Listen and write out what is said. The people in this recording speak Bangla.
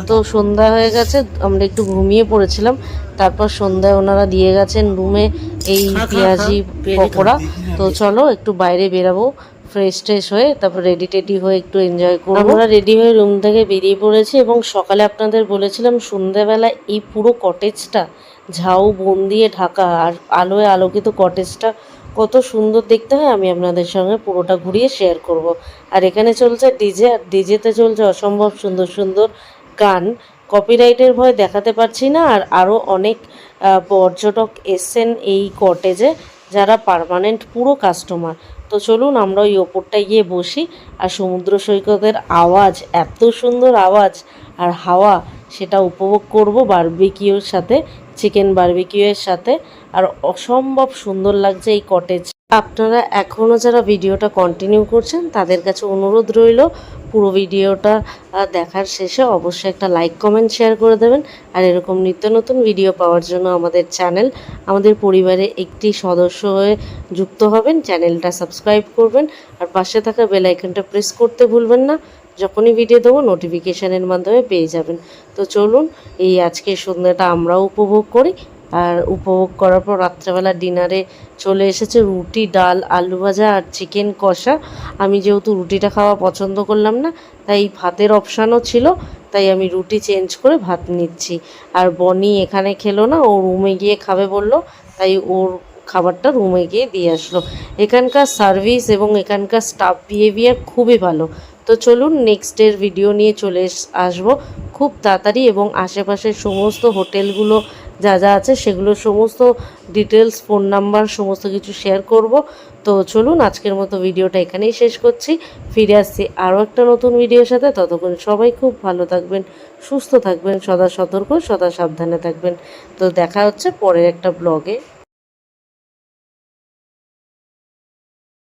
তো সন্ধ্যা হয়ে গেছে, আমরা একটু ঘুমিয়ে পড়েছিলাম। তারপর সন্ধ্যায় ওনারা দিয়ে গেছেন রুমে এই পেঁয়াজি পকোড়া। তো চলো একটু বাইরে বেরাবো, ফ্রেশ ট্রেশ হয়ে তারপর রেডি টেডি হয়ে একটু এনজয় করবো। আমরা রেডি হয়ে রুম থেকে বেরিয়ে পড়েছি এবং সকালে আপনাদের বলেছিলাম সন্ধ্যাবেলা এই পুরো কটেজটা ঝাউ বন দিয়ে ঢাকা আর আলোয় আলোকিত কটেজটা কত সুন্দর দেখতে হয় আমি আপনাদের সঙ্গে পুরোটা ঘুরিয়ে শেয়ার করব। আর এখানে চলছে ডিজে, আর ডিজেতে চলছে অসম্ভব সুন্দর সুন্দর গান। কপিরাইটের ভয় দেখাতে পারছি না। আর আরও অনেক পর্যটক এসছেন এই কটেজে, যারা পার্মানেন্ট পুরো কাস্টমার। তো চলুন আমরা ওই ওপরটায় গিয়ে বসি আর সমুদ্র সৈকতের আওয়াজ, এত সুন্দর আওয়াজ আর হাওয়া, সেটা উপভোগ করব বারবিকিউর সাথে, চিকেন বারবিকিউয়ের সাথে। আর অসম্ভব সুন্দর লাগছে এই কটেজ। আপনারা এখনও যারা ভিডিওটা কন্টিনিউ করছেন তাদের কাছে অনুরোধ রইল পুরো ভিডিওটা দেখার শেষে অবশ্যই একটা লাইক কমেন্ট শেয়ার করে দেবেন। আর এরকম নিত্য নতুন ভিডিও পাওয়ার জন্য আমাদের চ্যানেল, আমাদের পরিবারে একটি সদস্য হয়ে যুক্ত হবেন, চ্যানেলটা সাবস্ক্রাইব করবেন আর পাশে থাকা বেল আইকনটা প্রেস করতে ভুলবেন না। যখনই ভিডিও দেবো নোটিফিকেশানের মাধ্যমে পেয়ে যাবেন। তো চলুন এই আজকের সন্ধ্যাটা আমরাও উপভোগ করি। আর উপভোগ করার পর রাত্রেবেলা ডিনারে চলে এসেছে রুটি, ডাল, আলু ভাজা আর চিকেন কষা। আমি যেহেতু রুটিটা খাওয়া পছন্দ করলাম না, তাই ভাতের অপশানও ছিল, তাই আমি রুটি চেঞ্জ করে ভাত নিচ্ছি। আর বনি এখানে খেলো না, ও রুমে গিয়ে খাবে বললো, তাই ওর খাবারটা রুমে গিয়ে দিয়ে আসলো। এখানকার সার্ভিস এবং এখানকার স্টাফ বিহেভিয়ার খুবই ভালো। তো চলুন নেক্সট ডের ভিডিও নিয়ে চলে আসবো খুব তাড়াতাড়ি, এবং আশেপাশের সমস্ত হোটেলগুলো যা যা আছে সেগুলো সমস্ত ডিটেলস, ফোন নাম্বার সমস্ত কিছু শেয়ার করব। তো চলুন আজকের মতো ভিডিওটা এখানেই শেষ করছি। ফিরে আসছি আরও একটা নতুন ভিডিওর সাথে। ততক্ষণ সবাই খুব ভালো থাকবেন, সুস্থ থাকবেন, সদা সতর্ক, সদা সাবধানে থাকবেন। তো দেখা হচ্ছে পরের একটা ব্লগে।